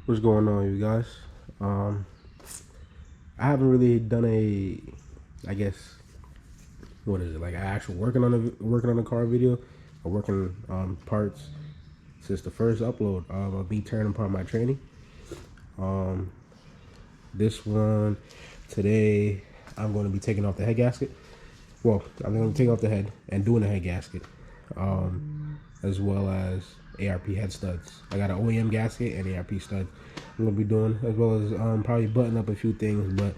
What's going on, you guys? I haven't really done I guess, what is it, like actual working on a car video or working on parts since the first upload of me tearing apart my training. Um, this one today, I'm going to be taking off the head gasket. Well, I'm going to take off the head and doing the head gasket, as well as ARP head studs. I got an OEM gasket and ARP studs I'm going to be doing, as well as probably button up a few things, but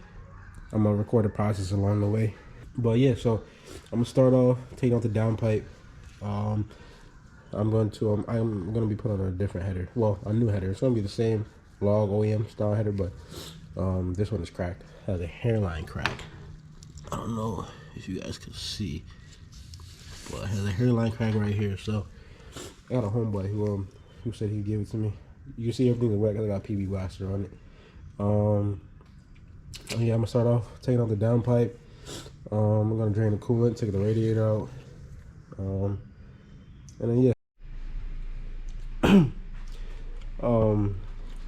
I'm going to record the process along the way. But yeah, so I'm going to start off taking off the downpipe. I'm going to be putting on a different header. Well, a new header. It's going to be the same log OEM style header, but this one is cracked. It has a hairline crack. I don't know if you guys can see, but it has a hairline crack right here. So I got a homeboy who said he'd give it to me. You can see everything's wet because I got PB blaster on it. Yeah, I'm gonna start off taking out the downpipe. I'm gonna drain the coolant, take the radiator out, and then yeah.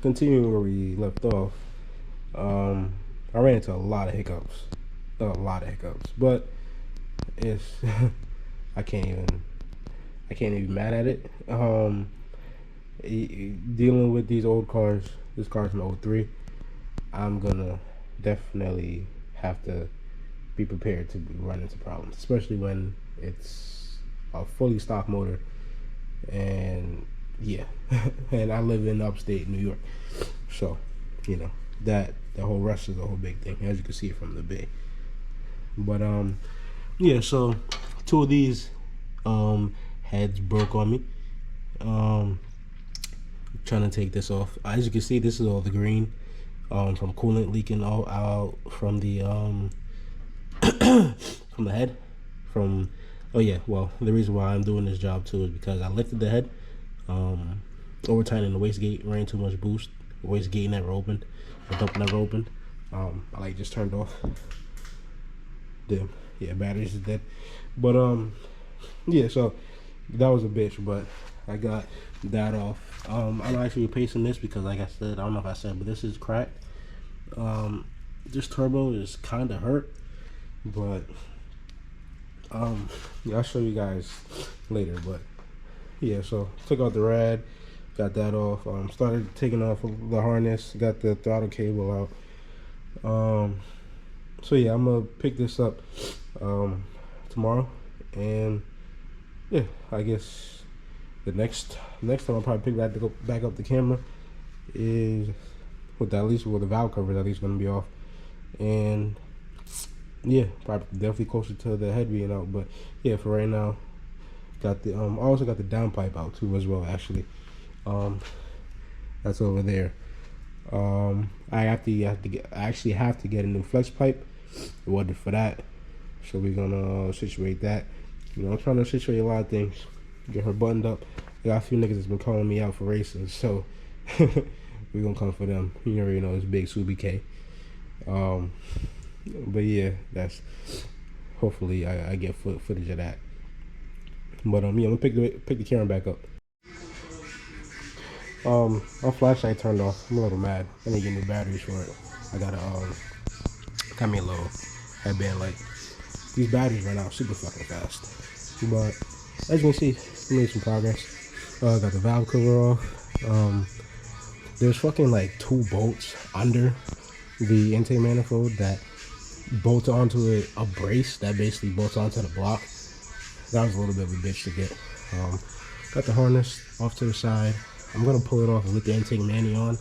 Continuing where we left off. I ran into a lot of hiccups, but it's I can't even be mad at it. Dealing with these old cars, this car's from '03. I'm gonna definitely have to be prepared to run into problems, especially when it's a fully stock motor. And yeah, and I live in upstate New York, so you know that the whole rush is a whole big thing, as you can see from the bay. But yeah, so two of these heads broke on me. Trying to take this off. As you can see, this is all the green from coolant leaking all out from the from the head. Oh yeah, well, the reason why I'm doing this job too is because I lifted the head, over tightening the wastegate, ran too much boost. The wastegate never opened, the dump never opened. I like just turned off. Damn, yeah, batteries is dead. But yeah, so that was a bitch, but I got that off. I'm actually replacing this because, like I said, I don't know if I said, but this is cracked. This turbo is kind of hurt, but yeah, I'll show you guys later. But yeah, so took out the rad, got that off. Started taking off the harness, got the throttle cable out. So yeah, I'm gonna pick this up tomorrow, and yeah, I guess the next time I'll probably pick back up the camera is with the valve cover is at least gonna be off, and yeah, probably definitely closer to the head being out. But yeah, for right now, got the I also got the downpipe out too as well. Actually, that's over there. I actually have to get a new flex pipe. It wasn't for that, so we're gonna situate that. I'm trying to situate a lot of things. Get her buttoned up. I got a few niggas that's been calling me out for racing, so we're gonna come for them. You already know it's Big Subi K. But yeah, that's hopefully I get footage of that. But yeah, I'm gonna pick the camera back up. My flashlight turned off. I'm a little mad. I need to get new batteries for it. I gotta got me a little headband light. These batteries run out super fucking fast. But as you can see, we made some progress. Got the valve cover off. There's fucking like 2 bolts under the intake manifold that bolt onto a brace that basically bolts onto the block. That was a little bit of a bitch to get. Got the harness off to the side. I'm gonna pull it off and let the intake mani on.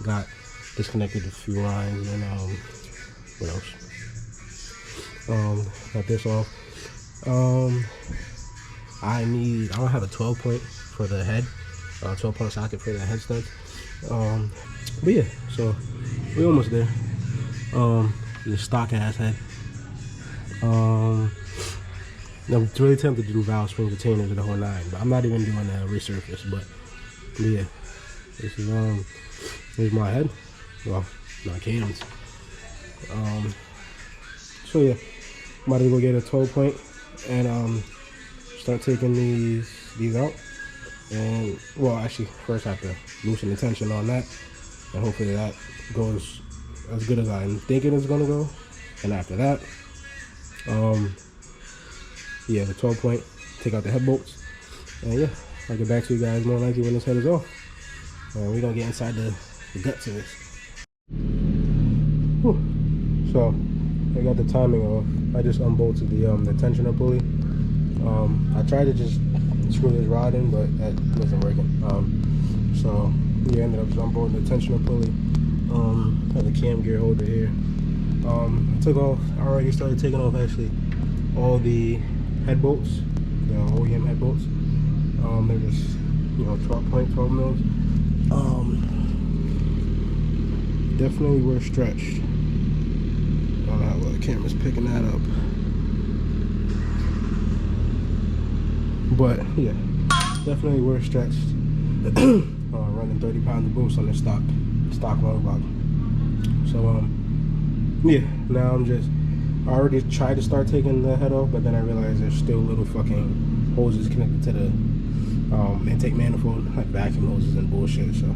Got disconnected a few lines and what else? Got this off. I don't have a 12 point for the head, 12 point socket for the head studs. But yeah, so we're almost there. The stock ass head. I'm really tempted to do valve spring retainers and the whole 9, but I'm not even doing a resurface. But yeah, this is here's my head. Well, my cams. So yeah, I'm about to go get a 12 point and start taking these out. And well, actually, first I have to loosen the tension on that, and hopefully that goes as good as I'm thinking it's gonna go. And after that, yeah, the 12 point, take out the head bolts, and yeah, I'll get back to you guys more likely when this head is off. And we're gonna get inside the guts of this. Whew. So I got the timing off. I just unbolted the tensioner pulley. I tried to just screw this rod in, but that wasn't working. So yeah, I ended up just unbolting the tensioner pulley. Have the cam gear holder here. I took off. I already started taking off actually all the head bolts, the OEM head bolts. They're just 12 mils. Definitely were stretched. I don't know how well the camera's picking that up, but yeah, definitely were stretched. Running 30 pounds of boost on the stock long block. So yeah, now I already tried to start taking the head off, but then I realized there's still little fucking hoses connected to the intake manifold, like vacuum hoses and bullshit. So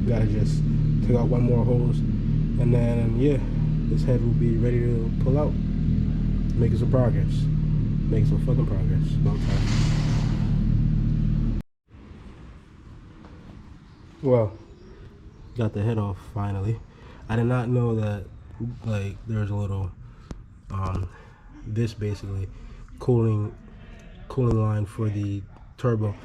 gotta just take out one more hose, and then yeah, this head will be ready to pull out, making some progress, making some fucking progress. About time. Well, got the head off finally. I did not know that like there's a little this basically cooling line for the turbo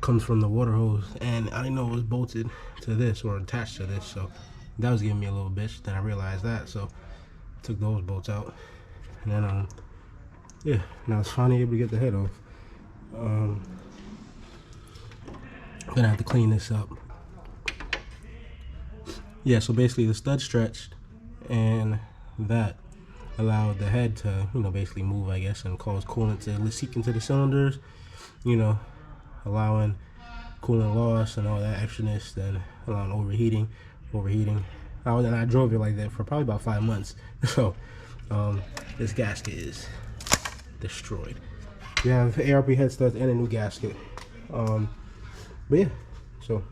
comes from the water hose, and I didn't know it was bolted to this or attached to this, so that was giving me a little bitch. Then I realized that, so took those bolts out, and then yeah, now it's finally able to get the head off. Gonna have to clean this up. Yeah, so basically the stud stretched, and that allowed the head to basically move, I guess, and cause coolant to seep into the cylinders, allowing coolant loss and all that extraness, then allowing overheating. And I drove it like that for probably about 5 months. So this gasket is destroyed. We have ARP head studs and a new gasket. But yeah, so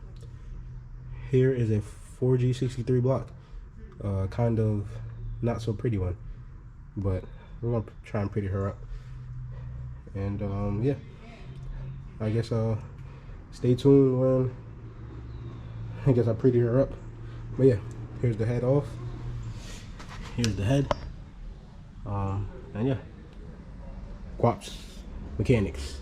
here is a 4G63 block, kind of not so pretty one, but we're gonna try and pretty her up. And yeah, I guess stay tuned when I guess I pretty her up. But yeah, here's the head off. Here's the head. And yeah, Quaps Mechanics.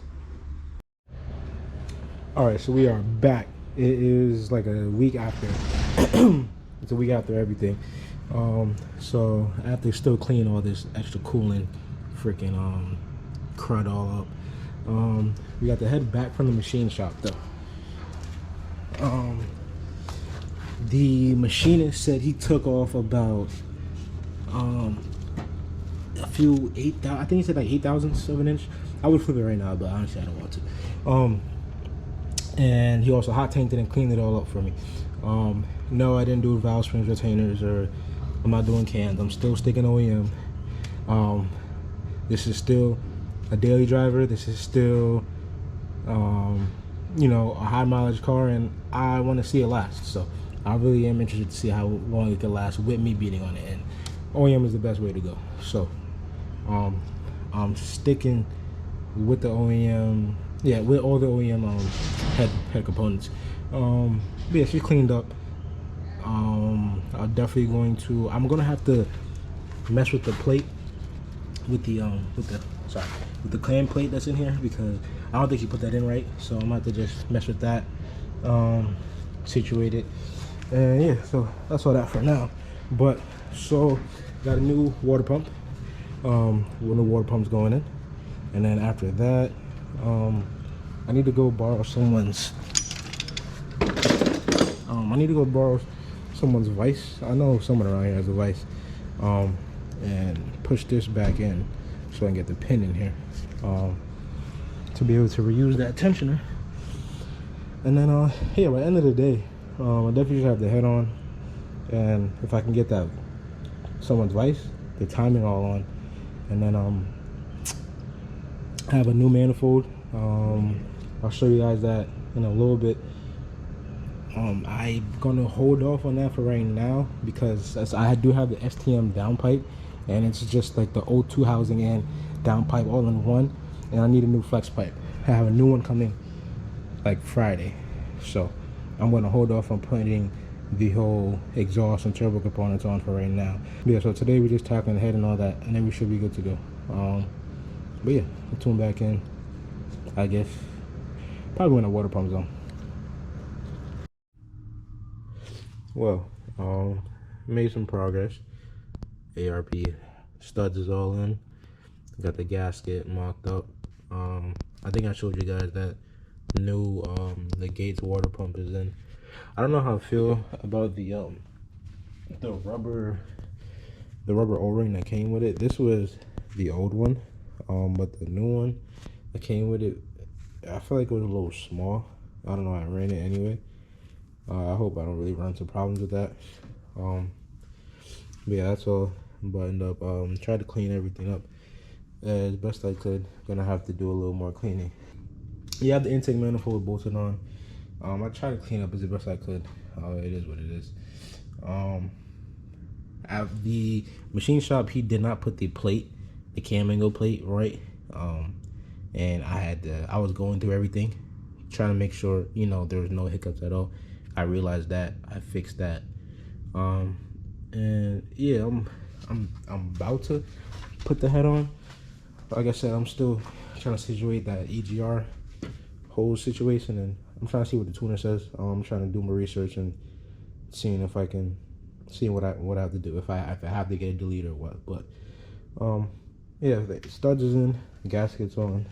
All right, so we are back. It is like a week after. It's a week after everything. So after still cleaning all this extra coolant, freaking crud all up, we got the head back from the machine shop though. The machinist said he took off about a few 8,000. I think he said like 8,000ths of an inch. I would flip it right now, but honestly I don't want to. And he also hot tanked it and cleaned it all up for me. No, I didn't do valve springs, retainers, or I'm not doing cans. I'm still sticking OEM. This is still a daily driver. This is still a high mileage car, and I want to see it last. So I really am interested to see how long it can last with me beating on it, and OEM is the best way to go. So I'm sticking with the OEM, yeah, with all the OEM head components. But yeah, she's cleaned up. I'm definitely going to, I'm gonna have to mess with the plate, with the clam plate that's in here, because I don't think she put that in right. So I'm gonna have to just mess with that, situate it, and yeah, so that's all that for now. But so got a new water pump, with the water pumps going in, and then after that, I need to go borrow someone's vise. I know someone around here has a vise, and push this back in so I can get the pin in here, to be able to reuse that tensioner. And then yeah, by the end of the day, I definitely should have the head on, and if I can get that someone's vise, the timing all on, and then have a new manifold, I'll show you guys that in a little bit. I'm gonna hold off on that for right now because I do have the STM downpipe, and it's just like the O2 housing and downpipe all in one, and I need a new flex pipe. I have a new one coming like Friday, so I'm gonna hold off on putting the whole exhaust and turbo components on for right now. But yeah, so today we're just tackling the head and all that, and then we should be good to go. But yeah, I'll tune back in, I guess, probably when the water pump's on. Well, made some progress. ARP studs is all in. Got the gasket mocked up. I think I showed you guys that new the Gates water pump is in. I don't know how I feel about the rubber O-ring that came with it. This was the old one, but the new one that came with it, I feel like it was a little small. I don't know, I ran it anyway. I hope I don't really run into problems with that. But yeah, that's all buttoned up. Tried to clean everything up as best I could. Gonna have to do a little more cleaning. You have the intake manifold bolted on. I tried to clean up as best I could. It is what it is. At the machine shop, he did not put the plate, the cam angle plate, right. And I was going through everything, trying to make sure, you know, there was no hiccups at all. I realized that. I fixed that. And yeah, I'm about to put the head on. Like I said, I'm still trying to situate that EGR hose situation, and I'm trying to see what the tuner says. I'm trying to do my research and seeing if I can see what I have to do, if I have to get a delete or what. But yeah, the studs is in, gasket's on,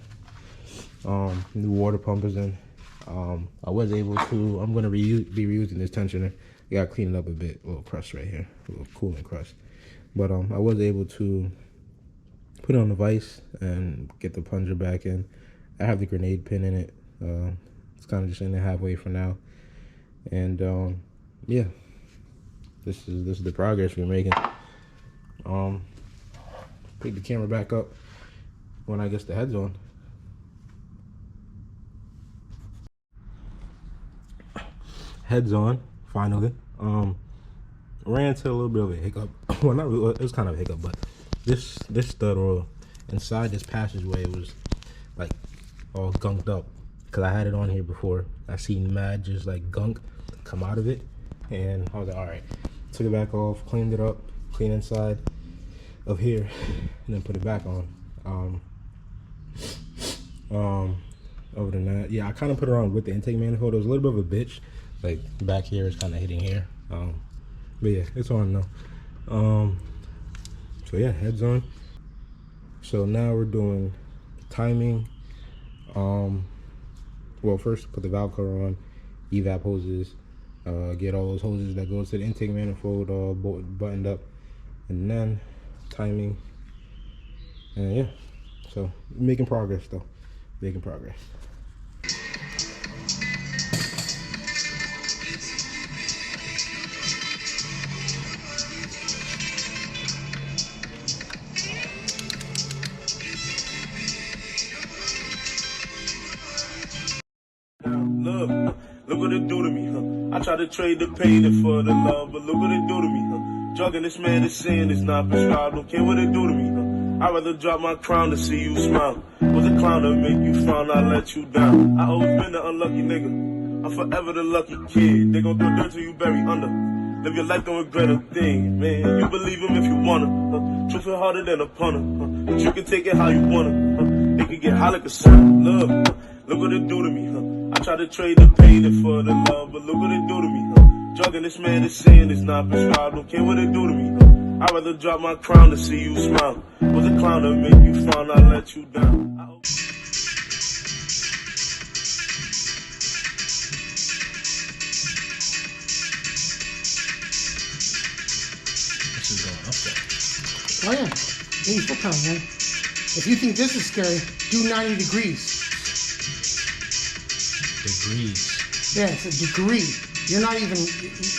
new water pump is in. I was able to, I'm gonna be reusing this tensioner. I gotta clean it up a bit, a little crust right here, a little coolant crust. But I was able to put it on the vise and get the plunger back in. I have the grenade pin in it. It's kind of just in there halfway for now. And yeah, this is the progress we're making. Pick the camera back up when I guess the head's on. Head's on, finally. Ran into a little bit of a hiccup. Well, not really, it was kind of a hiccup, but this stud oil inside this passageway was like all gunked up because I had it on here before. I seen mad just like gunk come out of it, and I was like, all right. Took it back off, cleaned it up, clean inside of here, and then put it back on. Other than that, yeah, I kind of put it on with the intake manifold. It was a little bit of a bitch. Like back here is kind of hitting here. But yeah, it's on now. So yeah, head's on. So now we're doing timing. Well, first put the valve cover on, evap hoses, get all those hoses that goes to the intake manifold all buttoned up, and then timing. And yeah, so making progress though, making progress. Look what it do to me, huh? I try to trade the pain for the love, but look what it do to me, huh? Drugging this man is sin, it's not prescribed, don't care what it do to me, huh? I'd rather drop my crown to see you smile. Was a clown to make you frown, I let you down. I always been the unlucky nigga, I'm forever the lucky kid. They gon' throw dirt till you bury under. Live your life, don't regret a thing, man. You believe him if you wanna, huh? Truth is harder than a punter, huh? But you can take it how you wanna, huh? It can get hot like a sun, love, huh? Look what it do to me, huh? I try to trade the pain for the love, but look what it do to me, huh? Drugging this man is sin, it's not prescribed, don't care what it do to me, huh? I'd rather drop my crown to see you smile. Was a clown to make you frown, I let you down. This is going up there. Oh yeah, 84 pounds, man. If you think this is scary, do 90 degrees. Degrees. Yeah, it's a degree. You're not even,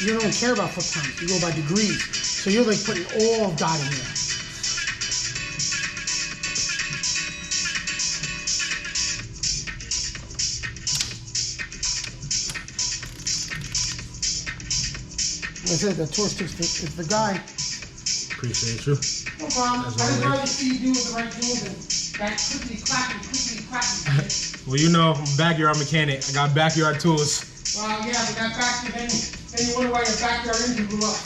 you don't care about foot pounds. You go by degrees. So you're like putting all of God in there. I said the tour sticks is the guy. Appreciate you. No problem. I just rather see you do the right tools and that quickly clapping. Well, you know, I'm a backyard mechanic. I got backyard tools. Well, yeah, but that backyard, then you wonder why your backyard engine blew up.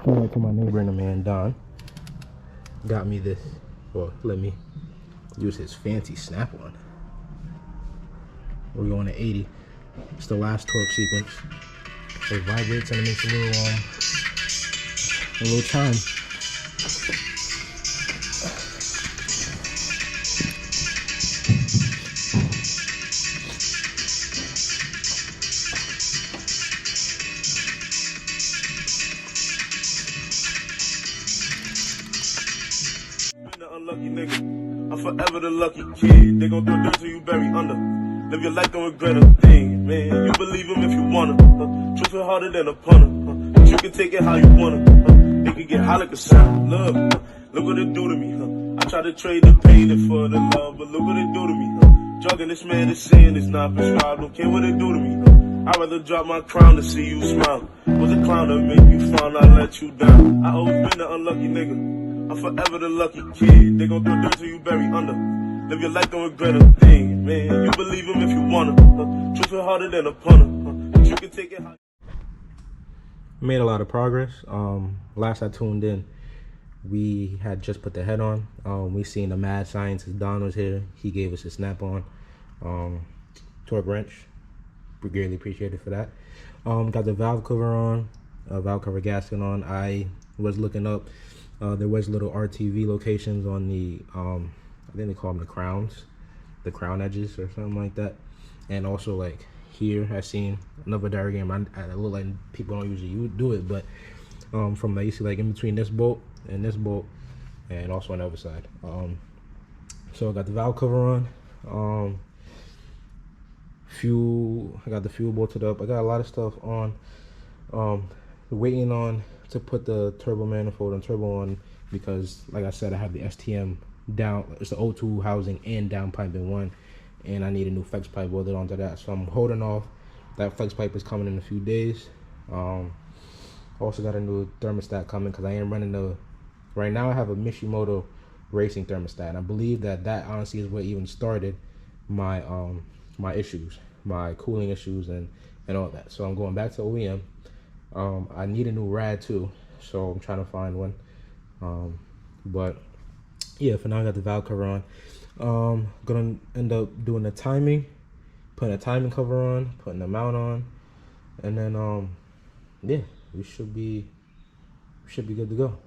Shout out to my neighbor and the man Don. Got me this. Well, let me use his fancy snap-on. We're going to 80. It's the last torque sequence. It vibrates and it makes a little chime. Unlucky nigga, I'm forever the lucky kid. They gon' throw dirt till you bury under. Live your life, don't regret a thing, man. You believe him if you wanna. Truth is harder than a punter. But you can take it how you wanna. It can get hot like a sound. Look what it do to me. I try to trade the pain for the love, but look what it do to me. Drugging this man is saying it's not prescribed. Don't care what it do to me. I'd rather drop my crown to see you smile. Was a clown to make you frown, I let you down. I always been the unlucky nigga. I'm forever the lucky kid. They gon' throw dirt till you bury under. Live your life, don't regret a thing, man. You believe him if you wanna. Truth is harder than a punter. But you can take it how. Made a lot of progress. Last I tuned in, we had just put the head on. We seen the mad scientist Don was here. He gave us a snap-on torque wrench. We greatly appreciated for that. Got the valve cover on, valve cover gasket on. I was looking up. There was little RTV locations on the, I think they call them the crowns, the crown edges or something like that. And also like here, I seen another diagram. I look like people don't usually do it, but from like you see like in between this bolt, and also on the other side. So I got the valve cover on. I got the fuel bolted up. I got a lot of stuff on. Waiting on to put the turbo manifold and turbo on because, like I said, I have the STM down. It's the O2 housing and down pipe in one, and I need a new flex pipe welded onto that. So I'm holding off. That flex pipe is coming in a few days. Also got a new thermostat coming because I am running the. Right now I have a Mishimoto racing thermostat, and I believe that honestly is what even started my my issues, my cooling issues, and all that. So I'm going back to OEM. I need a new rad too, so I'm trying to find one. But yeah, for now I got the valve cover on. Gonna end up doing the timing, putting a timing cover on, putting the mount on, and then yeah, we should be good to go.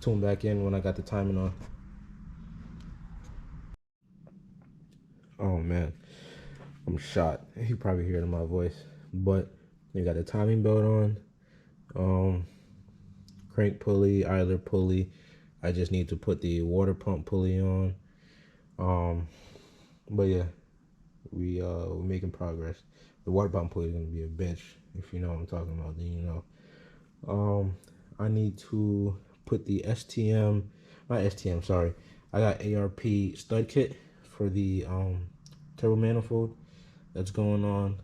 Tune back in when I got the timing on. Oh man, I'm shot. You probably hear it in my voice, but you got the timing belt on, crank pulley, idler pulley. I just need to put the water pump pulley on. But yeah, we're making progress. The water pump pulley is gonna be a bitch. If you know what I'm talking about, then you know. I need to put the sorry. I got ARP stud kit for the turbo manifold that's going on.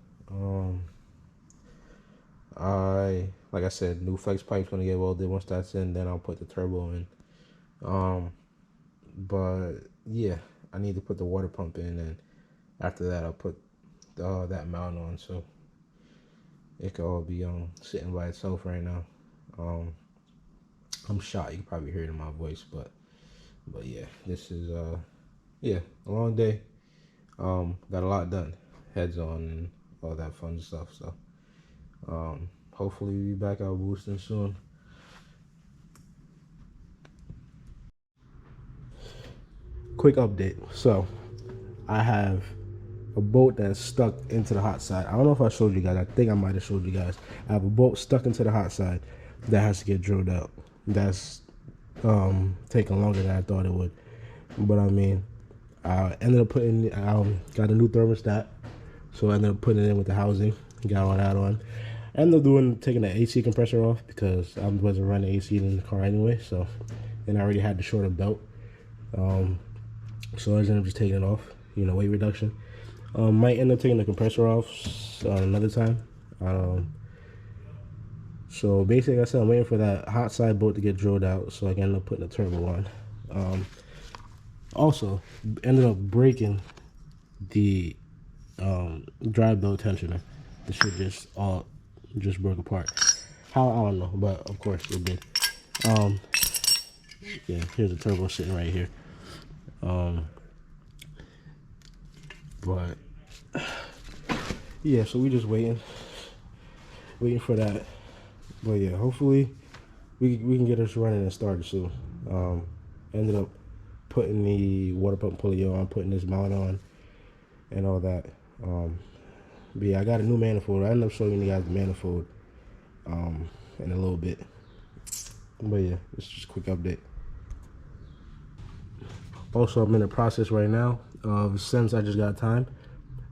Like I said, new flex pipe's gonna get welded. Once that's in, then I'll put the turbo in. But yeah, I need to put the water pump in, and after that I'll put that mount on, so it could all be sitting by itself right now. I'm shot. You can probably hear it in my voice, but yeah, this is a long day. Got a lot done, heads on and all that fun stuff. So hopefully we'll be back out boosting soon. Quick update. So I have a bolt that's stuck into the hot side. I don't know if I showed you guys. I think I might have showed you guys. I have a bolt stuck into the hot side that has to get drilled out. That's taking longer than I thought it would. But I mean, I ended up putting, got a new thermostat, so I ended up putting it in with the housing, got all that on. I ended up taking the AC compressor off because I wasn't running AC in the car anyway, so, and I already had the shorter belt. So I ended up just taking it off, weight reduction. Might end up taking the compressor off another time. So basically, like I said, I'm waiting for that hot side bolt to get drilled out so I can end up putting the turbo on. Also, ended up breaking the drive belt tensioner. The shit just broke apart. How, I don't know, but of course it did. Yeah, here's the turbo sitting right here. But yeah, so we just waiting for that. But yeah, hopefully we can get us running and started soon. Ended up putting the water pump pulley on, putting this mount on, and all that. But yeah, I got a new manifold. I ended up showing you guys the manifold in a little bit. But yeah, it's just a quick update. Also, I'm in the process right now of, since I just got time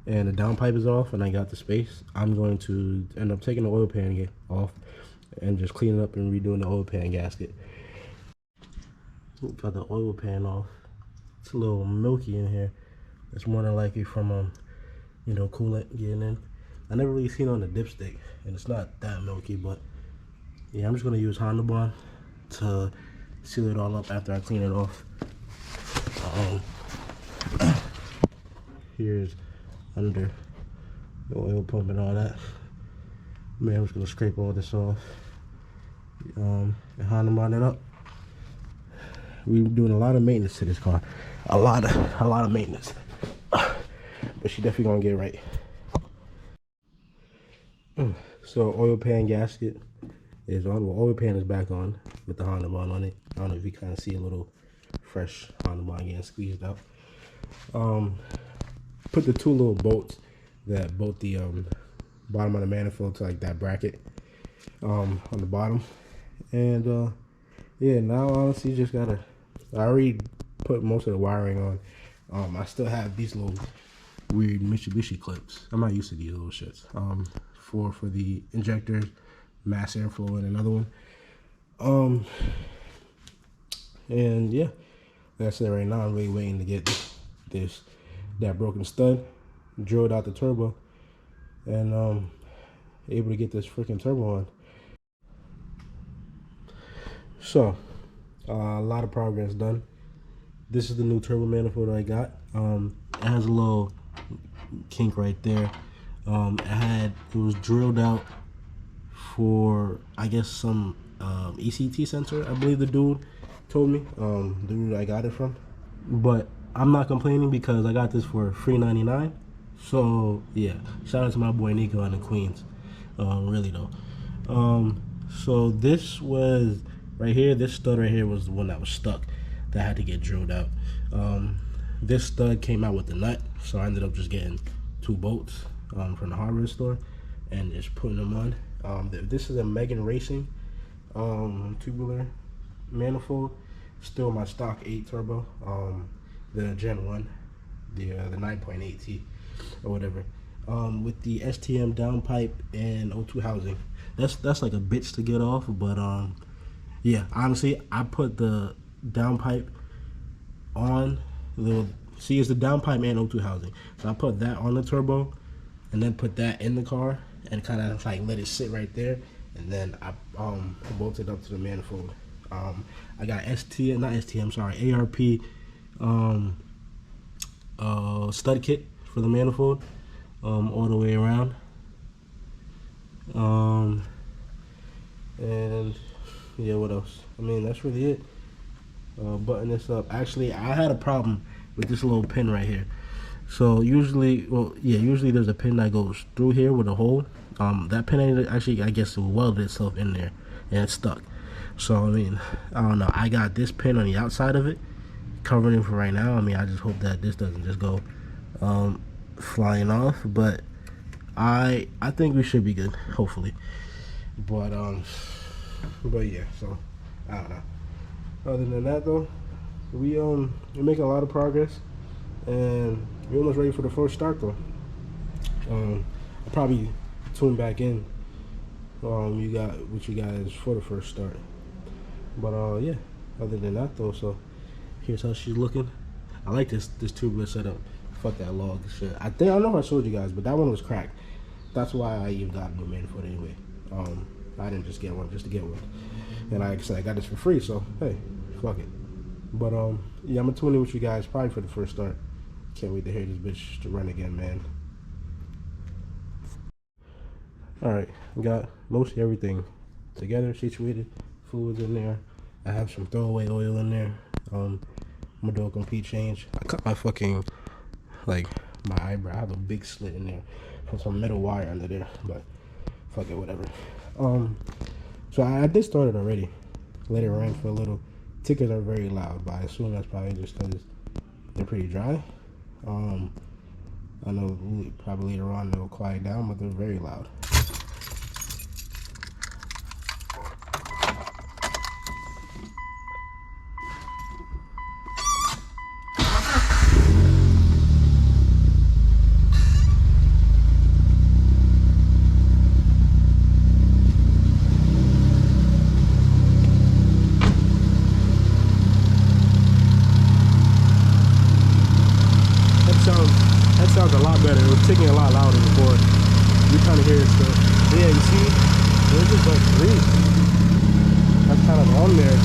and the downpipe is off and I got the space, I'm going to end up taking the oil pan off and just cleaning up and redoing the oil pan gasket. Got the oil pan off. It's a little milky in here. It's more than likely from coolant getting in. I never really seen it on the dipstick, and it's not that milky, but yeah, I'm just gonna use Honda Bond to seal it all up after I clean it off. Here's under the oil pump and all that. Man, I'm just gonna scrape all this off and Honda Bond it up. We're doing a lot of maintenance to this car, a lot of maintenance, but she definitely gonna get right. So oil pan gasket is on. Well, oil pan is back on with the Honda Bond on it. I don't know if you kind of see a little fresh Honda Bond getting squeezed out. Put the two little bolts that bolt the bottom of the manifold to like that bracket on the bottom, and yeah, now honestly just gotta. I already put most of the wiring on. I still have these little weird Mitsubishi clips. I'm not used to these little shits. For the injectors, mass airflow, and another one. And yeah, like I said, right now I'm really waiting to get that broken stud drilled out the turbo, and able to get this freaking turbo on. So a lot of progress done. This is the new turbo manifold I got. It has a little kink right there. It was drilled out for, I guess, some ECT sensor, I believe the dude told me, the dude I got it from. But I'm not complaining because I got this for $3.99. So yeah, shout out to my boy Nico out in Queens. Really though. So this was right here. This stud right here was the one that was stuck, that had to get drilled out. This stud came out with the nut, so I ended up just getting 2 bolts from the hardware store and just putting them on. This is a Megan Racing tubular manifold, still my stock 8 turbo, the Gen 1, the 9.8T or whatever, with the STM downpipe and O2 housing. That's like a bitch to get off, but yeah, honestly, I put the downpipe on it's the downpipe and O2 housing, so I put that on the turbo and then put that in the car and kind of like let it sit right there, and then I bolted up to the manifold. I got ARP stud kit for the manifold all the way around, and yeah, what else? I mean, that's really it. Button this up. Actually, I had a problem with this little pin right here. So usually there's a pin that goes through here with a hole. That pin actually, I guess, it welded itself in there and it's stuck. So I mean, I don't know. I got this pin on the outside of it, covering it for right now. I mean, I just hope that this doesn't just go flying off. But I think we should be good, hopefully. But yeah. So I don't know. Other than that, though, we're making a lot of progress, and we're almost ready for the first start, though. I'll probably tune back in you guys for the first start. But yeah, other than that, though, so here's how she's looking. I like this tubular setup. Fuck that log shit. I don't know if I showed you guys, but that one was cracked. That's why I even got a new manifold anyway. I didn't just get one just to get one. And like I said, I got this for free, so hey, fuck it. But yeah, I'm gonna tune in with you guys probably for the first start. Can't wait to hear this bitch to run again, man. Alright, we got mostly everything together, situated. Fluids in there. I have some throwaway oil in there. I'm gonna do a complete change. I cut my fucking, like, my eyebrow. I have a big slit in there from some metal wire under there, but fuck it, whatever. So I did start it already. Let it run for a little. Tickers are very loud, but I assume that's probably just because they're pretty dry. I know probably later on they'll quiet down, but they're very loud. That sounds a lot better. It was ticking a lot louder before. You kind of hear it still. But yeah, you see, there's just like grease. That's kind of on there.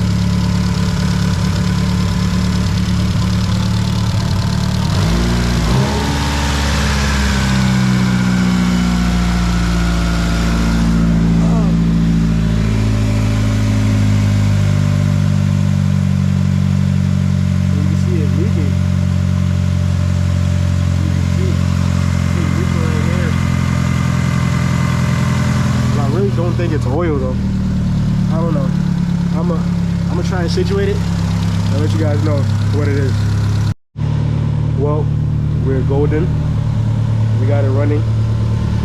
You can see it leaking. Don't think it's oil though. I don't know. I'm gonna try and situate it and let you guys know what it is. Well, we're golden. We got it running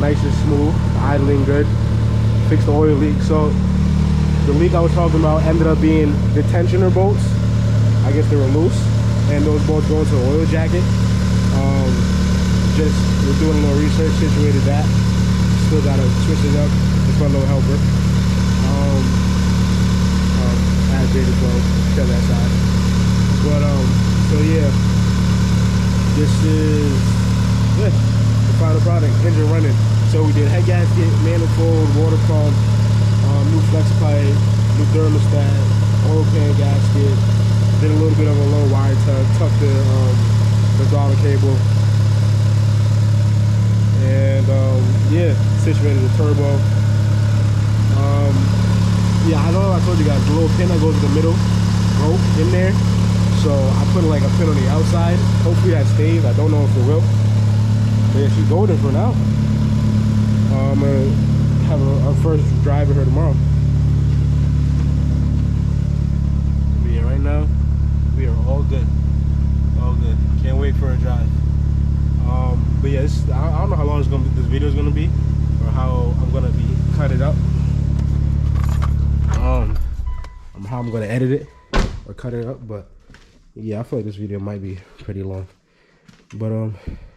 nice and smooth, idling good. Fixed the oil leak. So the leak I was talking about ended up being the tensioner bolts. I guess they were loose, and those bolts go into the oil jacket. Just we're doing a little research, situated that. Still gotta switch it up. My little helper. Agitated flow, check that side. But so yeah, this is the final product, engine running. So we did head gasket, manifold, water pump, new flex pipe, new thermostat, oil pan gasket, did a little bit of a low wire tug, tucked the dollar cable, and yeah, situated the turbo. Yeah, I know I told you guys the little pin that goes in the middle broke in there, so I put like a pin on the outside. Hopefully that stays. I don't know if it will, but yeah, she's golden for now. I'm gonna have our first drive with her tomorrow. But yeah, right now we are all good, all good. Can't wait for a drive. But yeah, I don't know how long this video is gonna be, or how I'm gonna be cut it up. How I'm gonna edit it or cut it up, but yeah, I feel like this video might be pretty long. But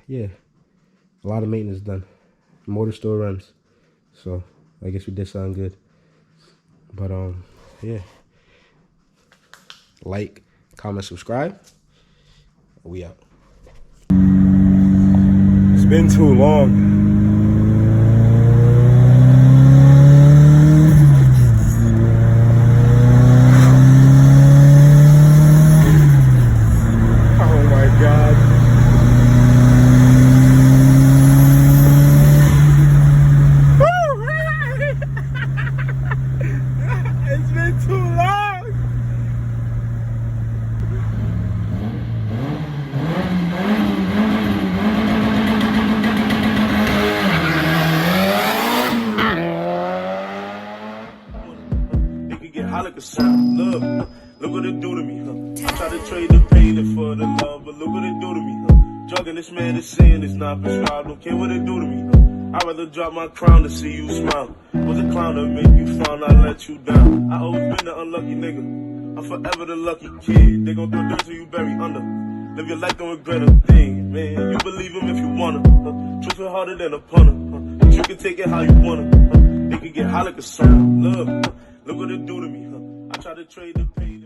yeah, a lot of maintenance done. Motor still runs, so I guess we did sound good. But yeah, like, comment, subscribe. We out. It's been too long. Look what it do to me, huh? I try to trade the pain for the love, but look what it do to me, huh? Drugging this medicine is not prescribed, don't care what it do to me, huh? I'd rather drop my crown to see you smile. Was a clown to make you frown, I let you down. I always been the unlucky nigga, I'm forever the lucky kid. They gon' throw dirt till you bury under. Live your life, don't regret a thing, man. You believe him if you wanna, huh? Truth is harder than a punter, huh? But you can take it how you wanna, huh? They can get high like a sun. Look what it do to me, huh? I try to trade the pain.